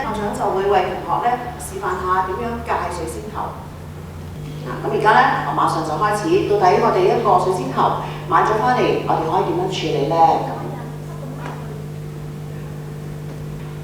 校長就會為同學咧示範下點樣戒水仙頭。咁而家咧，我馬上就開始，到底我哋一個水仙頭買咗翻嚟，我哋可以點樣處理咧？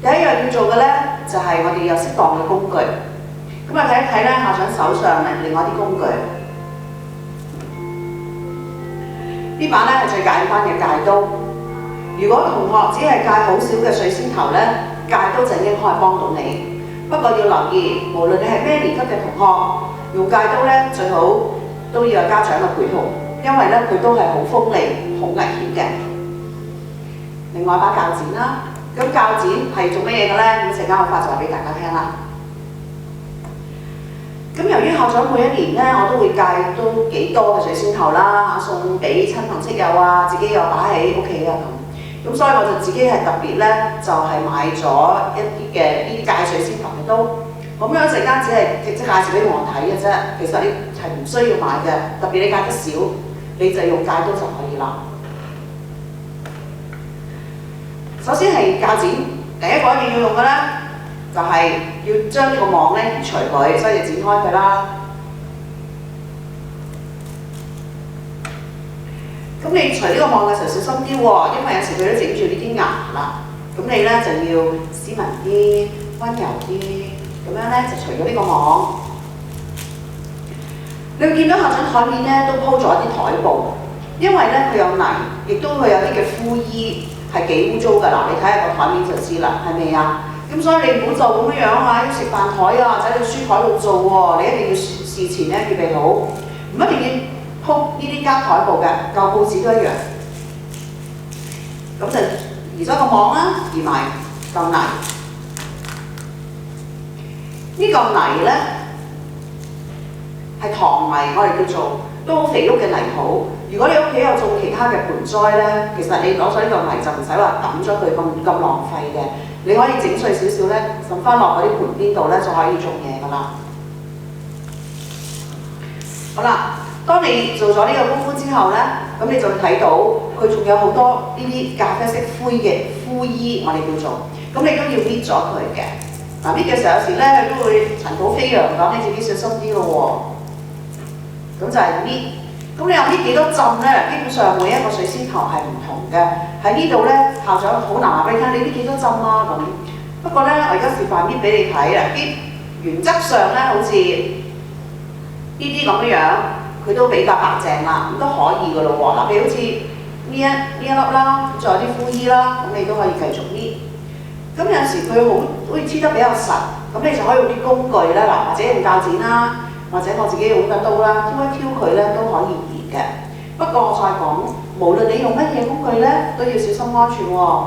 第一樣要做嘅咧，就係、我哋有適當嘅工具。咁啊，睇一睇咧，校長手上另外啲工具。呢把咧係最簡單嘅戒刀。如果同學只係戒好少嘅水仙頭咧，戒刀就已經可以幫到你。不過要留意，無論你係咩年級嘅同學，用戒刀咧最好都要有家長嘅陪同，因為咧佢都係好鋒利、好危險嘅。另外一把鉸剪啦，咁鉸剪係做乜嘢嘅咧？咁陣間我發就話俾大家聽啦。咁由於校長每一年咧，我都會戒都幾多嘅水仙頭啦，送俾親朋戚友啊，自己又擺喺屋企啊咁所以我就自己係特別咧，就係、買咗一啲嘅呢啲戒水仙頭嘅刀。咁樣陣間只係介紹俾同學睇嘅啫，其實你係唔需要買嘅，特別你戒得少，你就用戒刀就可以啦。首先係鉸剪，第一個一定要用嘅咧，就係、要將呢個網咧移除佢，所以就剪開佢啦。咁你除呢個網嘅時候小心啲喎，因為有時佢都整住呢啲牙啦。咁你咧就要斯文啲、温柔啲，咁樣咧就除咗呢個網。你會見到校長台面咧都鋪咗一啲台布，因為咧佢有泥，亦都會有啲嘅灰衣，係幾污糟㗎啦。你睇下個台面就知啦，係咪啊？咁所以你唔好就咁樣啊，要食飯台啊，或者你書台度做喎，你一定要事前咧預備好，唔一定要鋪呢啲膠台布嘅，舊報紙都一樣。咁就移咗個網啦，移埋嚿泥。呢嚿泥咧係糖泥，我哋叫做都好肥沃嘅泥土。如果你屋企有種其他嘅盆栽咧，其實你攞咗呢嚿泥就唔使話抌咗佢咁浪費嘅，你可以整碎少少咧，滲翻落嗰啲盆邊度咧就可以種嘢㗎啦。好啦。當你做咗呢個功夫之後咧，咁你就會睇到佢仲有好多呢啲咖啡色灰嘅灰衣，我哋叫做，咁你都要搣咗佢嘅。搣嘅時候有時咧佢都會塵土飛揚咁，你自己小心啲咯喎。咁就係搣，咁你又搣幾多浸咧？基本上每一個水仙頭係唔同嘅。喺呢度咧，校長好難話俾你聽，你搣幾多浸啊咁。不過咧，我而家示範搣俾你睇啦。搣原則上咧，好似呢啲咁樣。佢都比較白淨啦，咁都可以㗎咯喎。嗱，譬如好似呢一粒啦，仲有啲灰衣啦，咁你都可以繼續搣。咁有時佢好似黐得比較實，咁你就可以用啲工具啦，嗱，或者用鉸剪啦，或者我自己用把刀啦，挑一挑佢咧都可以移嘅。不過我再講，無論你用乜嘢工具咧，都要小心安全喎。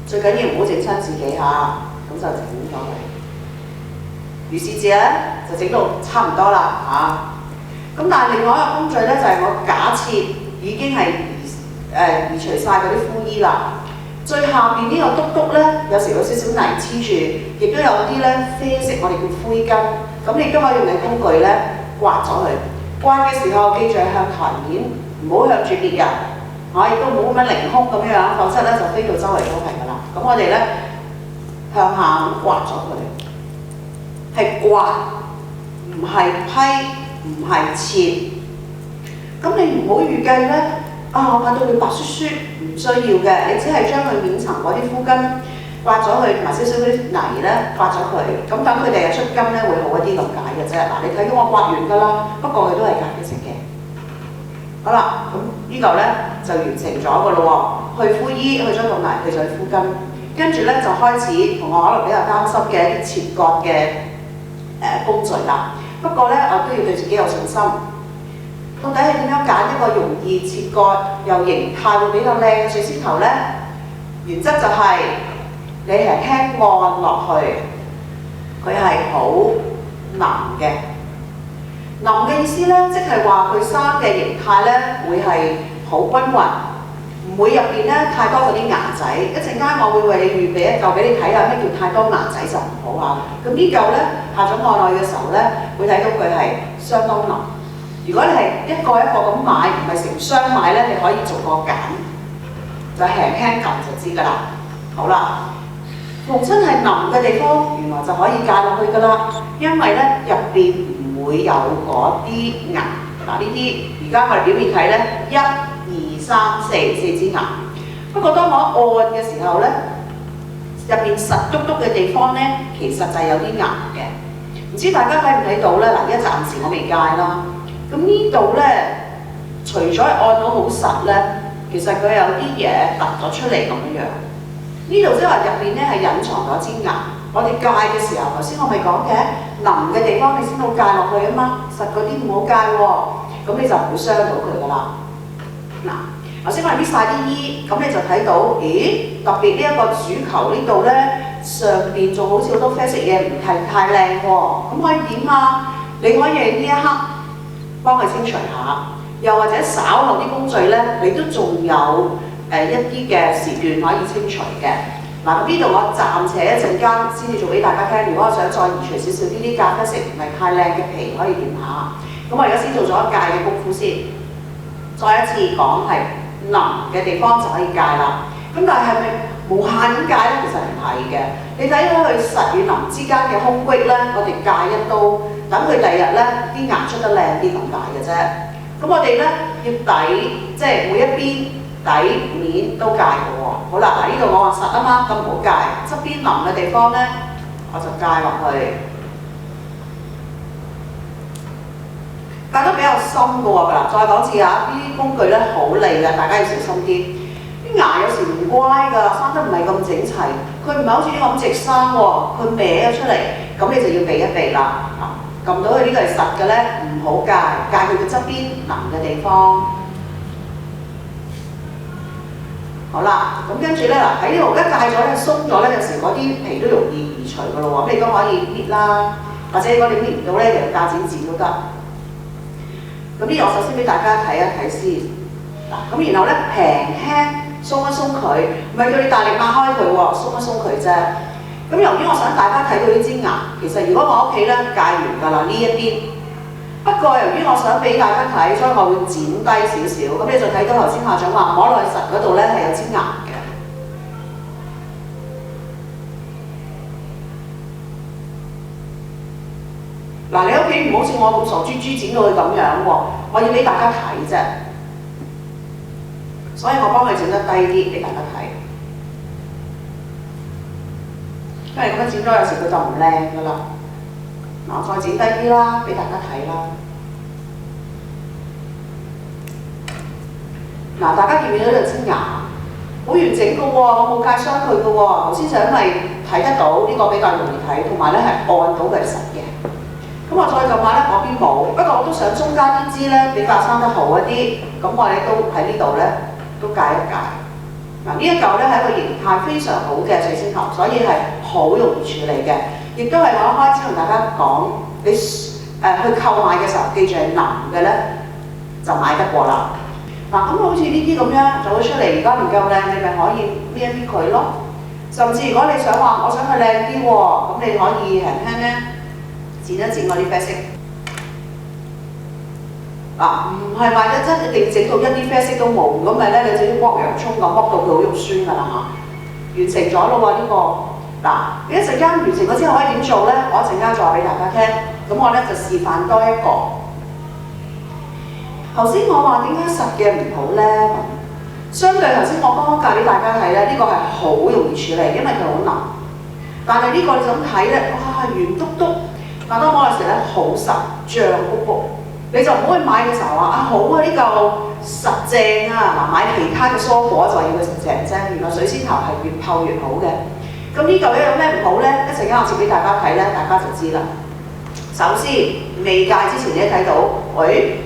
最緊要唔好整親自己嚇，咁就整咗佢。如是者咧就整到差唔多啦嚇，咁但係另外一個工序咧就係、我假設已經係移除晒嗰啲灰衣啦，最下邊呢個篤篤咧有時有少少泥黐住，亦都有啲咧啡色我哋叫灰根，咁你都可以用你工具咧刮咗佢。刮嘅時候記住係向台面，唔好向住別人，亦都唔好咁樣凌空咁樣，否則咧就飛到周圍都係㗎啦。咁我哋咧向下咁刮咗佢。係刮，唔係批，唔係切。咁你唔好預計咧，我刮到佢白雪雪，唔需要嘅。你只係將佢面層嗰啲膚根刮咗佢，同埋少少嗰啲泥咧刮咗佢。咁等佢哋出根咧會好一啲咁解嘅啫。嗱，你睇到我刮完㗎啦，不過佢都係咖啡色嘅。好啦，咁呢嚿咧就完成咗㗎咯喎。去灰衣，去咗個泥，去咗膚根，跟住咧就開始同我可能比較擔心嘅一啲切割嘅工序啦。不過咧，我都要對自己有信心。到底係點樣揀一個容易切割又形態會比較靚嘅水仙頭咧？原則就係、你輕輕按落去，佢係好腍嘅。腍嘅意思咧，即係話佢生嘅形態咧會係好均勻，唔會入邊咧太多嗰啲牙仔。一陣間我會為你預備一嚿俾你睇下咩叫太多牙仔就唔好啊。咁呢嚿咧下咗按落去嘅時候咧，會睇到佢係相當腍。如果你係一個一個咁買，唔係成箱買咧，你可以逐個揀，就輕輕撳就知㗎啦。好啦，逢親係腍嘅地方，原來就可以戒落去㗎啦，因為咧入邊唔會有嗰啲牙。嗱，呢啲而家我哋表面睇咧，1、2、3、4支牙。不過當我按嘅時候咧，入邊實篤篤嘅地方咧，其實就係有啲牙嘅。唔知大家睇唔睇到咧？嗱，而家暫時我未戒啦。咁呢度咧，除咗按到好實咧，其實佢有啲嘢突咗出嚟咁樣。呢度即係話入邊咧係隱藏咗支牙。我哋戒嘅時候，頭先我咪講嘅，腍嘅地方你先好戒落去啊嘛，實嗰啲唔好戒喎，咁你就唔會傷到佢噶啦。嗱，頭先我哋搣晒啲衣，咁你就睇到，咦，特別呢一個主球呢度咧，上邊仲好似好多啡色嘢，唔係太靚喎，咁可以點啊？你可以喺呢一刻幫佢清除下，又或者稍後啲工序咧，你都仲有一啲嘅時段可以清除嘅。嗱，咁呢度我暫且一陣間先至做俾大家聽。如果我想再移除少少呢啲咖啡色唔係太靚嘅皮，可以點下。咁我而家先做咗一戒嘅功夫先。再一次講係腍嘅地方就可以戒啦。咁但係咪無限咁戒咧？其實唔係嘅。你睇到佢實與腍之間嘅空隙咧，我哋戒一刀，等佢第日咧啲牙出得靚啲咁解嘅啫。咁我哋咧要底，即係每一邊底面都戒嘅喎。好啦，嗱呢度我話實啊嘛，咁唔好戒。側邊腍嘅地方咧，我就戒落去，戒得比較深嘅喎。嗱，再講次啊，呢啲工具咧好利嘅，大家要小心啲。啲牙有時唔乖㗎，生得唔係咁整齊，佢唔係好似呢個咁直生喎，佢歪咗出嚟，咁你就要避一避啦。撳到佢呢個係實嘅咧，唔好戒，戒佢嘅側邊腍嘅地方。好啦，咁跟住咧嗱，喺呢度一戒咗咧，鬆咗咧，有時嗰啲皮都容易移除嘅咯喎，咁你都可以搣啦，或者如果你搣唔到咧，用鉸剪剪都得。咁呢度我首先俾大家睇一睇先，嗱，咁然後咧平輕鬆一鬆佢，唔係叫你大力擘開佢喎，鬆一鬆佢啫。咁由於我想大家睇到呢支牙，其實如果我屋企咧戒完㗎啦呢一邊。不過由於我想俾大家睇，所以我會剪低少少，咁你就睇到頭先校長話摸落去實嗰度咧係有支牙嘅。嗱，你屋企唔好似我咁傻豬豬剪到佢咁樣喎，我要俾大家睇啫，所以我幫佢整得低啲俾大家睇。因為咁樣剪咗有時佢就唔靚㗎啦。嗱，我再剪低啲啦，俾大家睇啦。嗱，大家見唔見到呢支牙？好完整嘅喎，我冇戒傷佢嘅喎。頭先就因為睇得到呢個比較容易睇，同埋咧係按到佢實嘅。咁我再撳下咧，嗰邊冇，不過我都想中間呢支咧比較生得好一啲，咁我哋都喺呢度咧都戒一戒。嗱，呢一嚿咧係一個形態非常好嘅水仙球，所以係好容易處理嘅。亦都係我一開始同大家講，你去購買嘅時候，記住係腍嘅咧就買得過啦。嗱，咁好似呢啲咁樣做咗出嚟，而家唔夠靚，你咪可以搣一搣佢咯。甚至如果你想話，我想佢靚啲喎，咁你可以輕輕咧剪一剪嗰啲啡色。嗱，唔係話一定整到一啲啡色都冇，咁咪咧你就要剝洋葱咁剝到佢好肉酸㗎啦嚇。完成咗咯喎呢個。嗱，一陣間完成咗之後可以點做咧？我一陣間再話俾大家聽。咁我咧就示範多一個。頭先我話點解實嘅唔好咧？相對頭先我剛剛教俾大家睇咧，呢個係好容易處理，因為佢好腍。但係呢個你就咁睇咧，哇圓篤篤，但當摸嘅時候咧好實，脹卜卜。你就唔好去買嘅時候話啊好啊呢嚿實正啊，嗱買其他嘅蔬果就話要佢實正啫。原來水仙頭係越透越好嘅。咁呢嚿嘢有咩唔好咧？一陣間我切俾大家睇咧，大家就知啦。首先未戒之前你睇到，喂，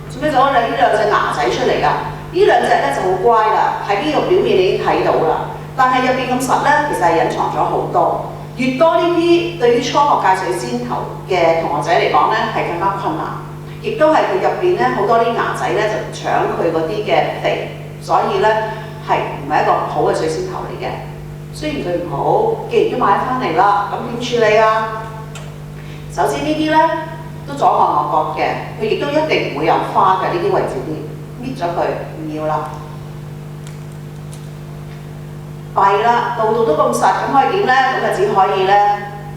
做咩咗你呢兩隻牙仔出嚟㗎？呢兩隻咧就好乖啦，喺呢個表面你已經睇到啦。但係入邊咁實咧，其實係隱藏咗好多。越多呢啲對於初學戒水仙頭嘅同學仔嚟講咧，係更加困難。亦都係佢入邊咧好多啲牙仔咧就搶佢嗰啲嘅肥，所以咧係唔係一個好嘅水仙頭嚟嘅。雖然佢唔好，既然都買翻嚟啦，咁點處理啊？首先呢啲咧都左看右角嘅，佢亦都一定唔會有花嘅呢啲位置啲，搣咗佢唔要啦。弊啦，度度都咁實，咁可以點呢？咁就只可以呢，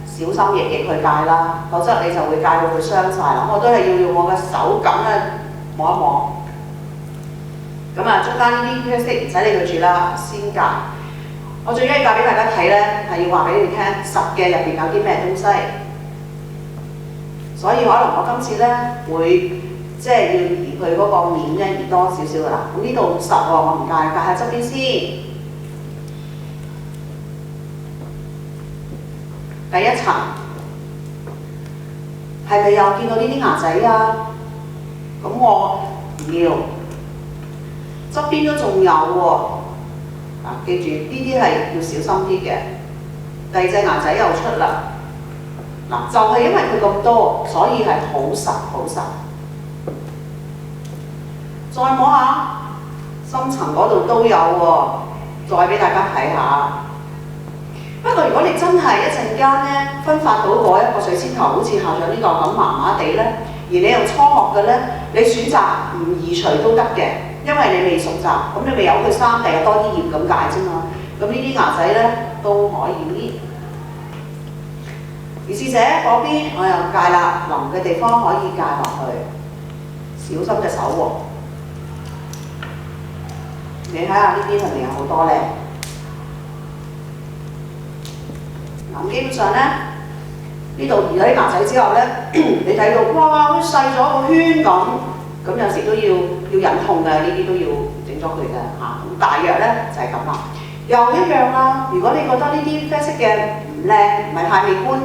小心翼翼去戒啦，否則你就會戒到佢傷晒啦。我都係要用我嘅手感咧摸一摸。咁啊，中間呢啲啡色唔使理佢住啦，先戒。我最緊要教俾大家睇呢，係要話俾你聽實嘅入邊有啲咩東西。所以可能我今次呢，會即係要移佢嗰個面呢，移多少少噶啦。咁呢度實喎，我唔戒，戒下側邊先。第一層係咪又見到呢啲牙仔啊？咁我唔要，側邊都仲有喎。記住呢啲係要小心啲嘅。第二隻牙仔又出啦。就係因為佢咁多，所以係好實好實。再摸下深層嗰度都有喎，再俾大家睇下。不過如果你真係一陣間呢，分發到嗰一個水仙頭，好似校長呢個咁麻麻地呢，而你又初學嘅呢，你選擇唔移除都得嘅，因為你未熟習，咁你咪由佢生，第日多啲葉咁解啫嘛。咁呢啲牙仔呢，都可以。如是者嗰邊我又戒啦，腍嘅地方可以戒落去，小心隻手喎。你睇下呢邊係咪有好多呢？咁基本上呢，呢度移咗啲牙仔之後呢，你睇到哇，好似細咗個圈咁，咁有時都要忍痛嘅，呢啲都要整咗佢嘅嚇。咁大約呢，就係咁啦。又一樣啦，如果你覺得呢啲啡色嘅唔靚，唔係太美觀，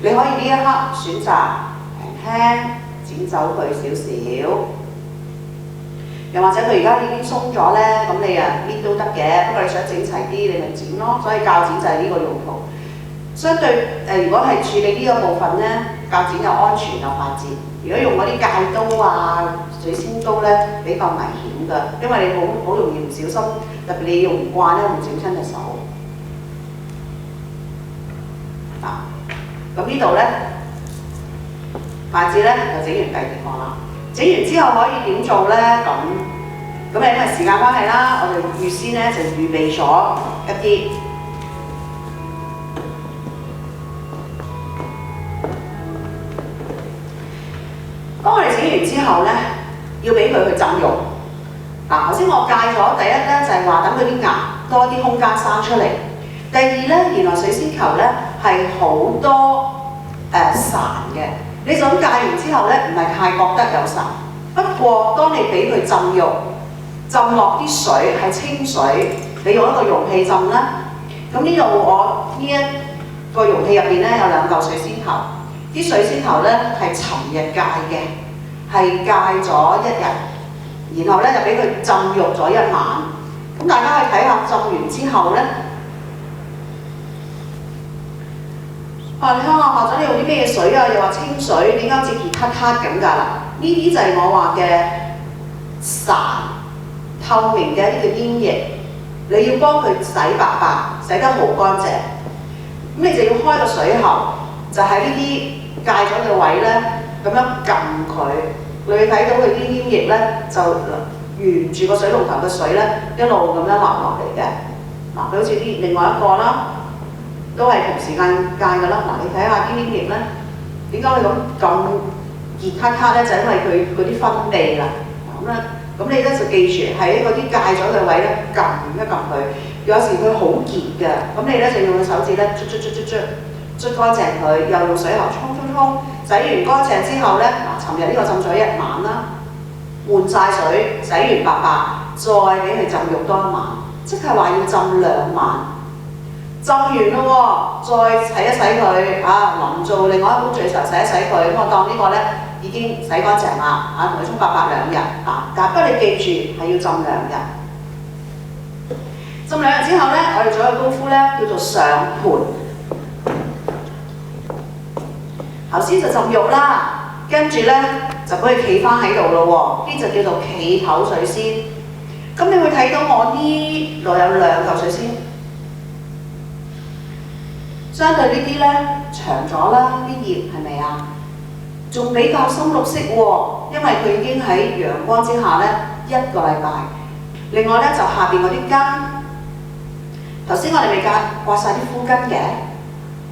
你可以呢一刻選擇輕輕剪走佢少少。又或者佢而家已經鬆咗呢，咁你啊搣都得嘅。不過你想整齊啲，你咪剪咯。所以鉸剪就係呢個用途。相對如果係處理呢個部分呢，鉸剪又安全又快捷。如果用嗰啲戒刀啊、水仙刀呢，比較危險㗎，因為你好容易唔小心，特別你用唔慣呢，會整親隻手。咁呢度呢，筷子呢，就整完第二個啦。整完之後可以點做呢？咁因為時間關係啦，我哋預先呢就預備咗一啲。當我哋整完之後呢，要俾佢去浸浴。頭先我戒咗第一呢，就係話等佢啲牙多啲空間生出嚟。第二呢，原來水仙球呢係好多潺嘅。你就咁戒完之後呢，唔係太覺得有潺。不過當你俾佢浸浴，浸落啲水係清水，你用一個容器浸啦。咁呢度我呢一個容器入邊呢，有2嚿水仙頭。啲水仙頭呢係尋日戒嘅，係戒咗1日，然後呢就俾佢浸浴咗1晚。咁大家可以睇下浸完之後呢，你睇下校長你用啲咩水啊？又話清水，點解好似結咳咳咁㗎啦？呢啲就係我話嘅潺透明嘅呢個黏液，你要幫佢洗白白，洗得好乾淨。咁你就要開個水喉，就喺呢啲戒咗嘅位呢，咁樣撳佢，你睇到佢啲黏液呢，就沿住個水龍頭嘅水呢，一路咁樣流落嚟嘅。佢好似另外一個啦。都係同時間戒㗎啦。你睇下啲黏液呢，點解會咁熱卡卡呢？就因為佢嗰啲分泌啦。咁你呢就記住喺嗰啲戒咗嘅位呢，撳一撳佢。有時佢好熱嘅，咁你呢就用個手指呢捽乾淨佢，又用水喉沖。洗完乾淨之後呢，尋日呢個浸咗1晚啦，換晒水，洗完白白，再俾佢浸浴多1晚，即係話要浸2晚。浸完咯喎，再洗一洗佢臨做另外一碗最時候洗一洗佢。咁我當呢個呢已經洗乾淨啦，同佢沖白白2日但不過你記住係要浸2日。浸2日之後呢，我哋做一個功夫呢，叫做上盤。頭先就浸浴啦，跟住呢就俾佢企翻喺度咯喎，呢就叫做企頭水仙。咁你會睇到我呢度有2嚿水仙。相對呢啲呢，長咗啦，啲葉係咪啊？仲比較深綠色喎，因為佢已經喺陽光之下呢1個禮拜。另外呢，就下邊嗰啲根頭先我哋咪刮晒啲膚巾嘅，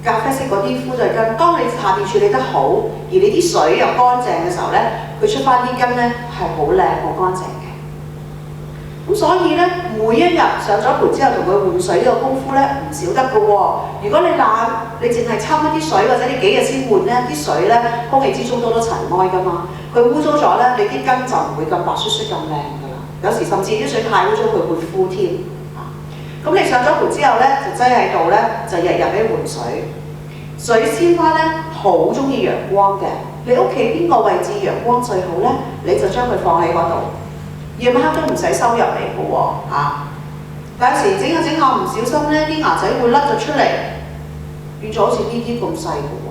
咖啡色嗰啲膚質根。當你下面處理得好，而你啲水又乾淨嘅時候咧，佢出翻啲根咧係好靚好乾淨嘅。咁所以咧，每一日上咗盆之後同佢換水呢個功夫咧唔少得嘅喎。如果你懶，你淨係摻一啲水，或者你幾日先換咧，啲水咧空氣之中多咗塵埃㗎嘛，佢污糟咗咧，你啲根就唔會咁白雪雪咁靚㗎啦。有時甚至啲水太污糟，佢會枯添。咁你上咗盆之後咧，就擠喺度咧，就日日俾換水。水仙花咧好中意陽光嘅，你屋企邊個位置陽光最好咧，你就將佢放喺嗰度。夜晚黑都唔使收入嚟嘅喎但有時整下唔小心咧，啲牙仔會甩咗出嚟，變咗好似呢啲咁細嘅喎。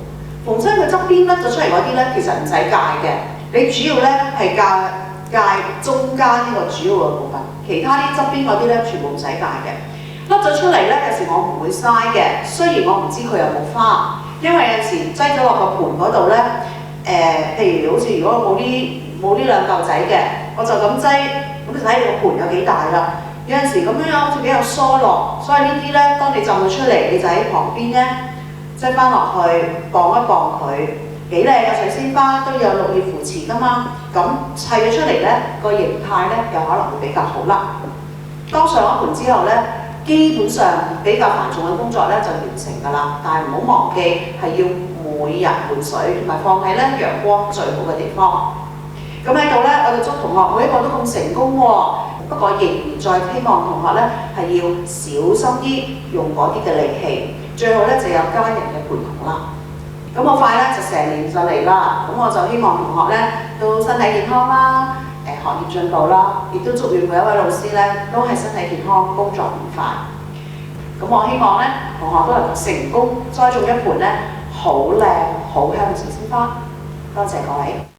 逢親佢側邊甩咗出嚟嗰啲咧，其實唔使戒嘅，你主要咧係戒中間呢個主要嘅部分，其他啲側邊嗰啲咧全部唔使戒嘅。甩咗出嚟咧，有時我唔會嘥嘅，雖然我唔知佢有冇花，因為有時擠咗落個盤嗰度咧，譬如好似如果我冇呢兩嚿仔嘅，我就咁擠，咁你睇個盤有幾大啦。有陣時咁樣好似比較疏落，所以呢啲咧，當你浸咗出嚟，你就喺旁邊咧擠翻落去，磅一磅佢，幾靚嘅水仙花都有綠葉扶持㗎嘛。咁砌咗出嚟咧，個形態咧又可能會比較好啦。當上咗盤之後咧，基本上比較繁重嘅工作咧就完成㗎啦，但係唔好忘記係要每日換水，同埋放喺咧陽光最好嘅地方。咁喺度咧，我哋祝同學每一個都咁成功喎。不過仍然再希望同學咧係要小心啲用嗰啲嘅利器，最好咧就有家人嘅陪同啦。咁好快咧就成年就嚟啦，咁我就希望同學咧都身體健康啦。學業進步啦，亦都祝願每一位老師咧都係身體健康、工作愉快。咁我希望咧同學都能夠成功栽種一盆咧好靚、好香嘅水仙花。多謝各位。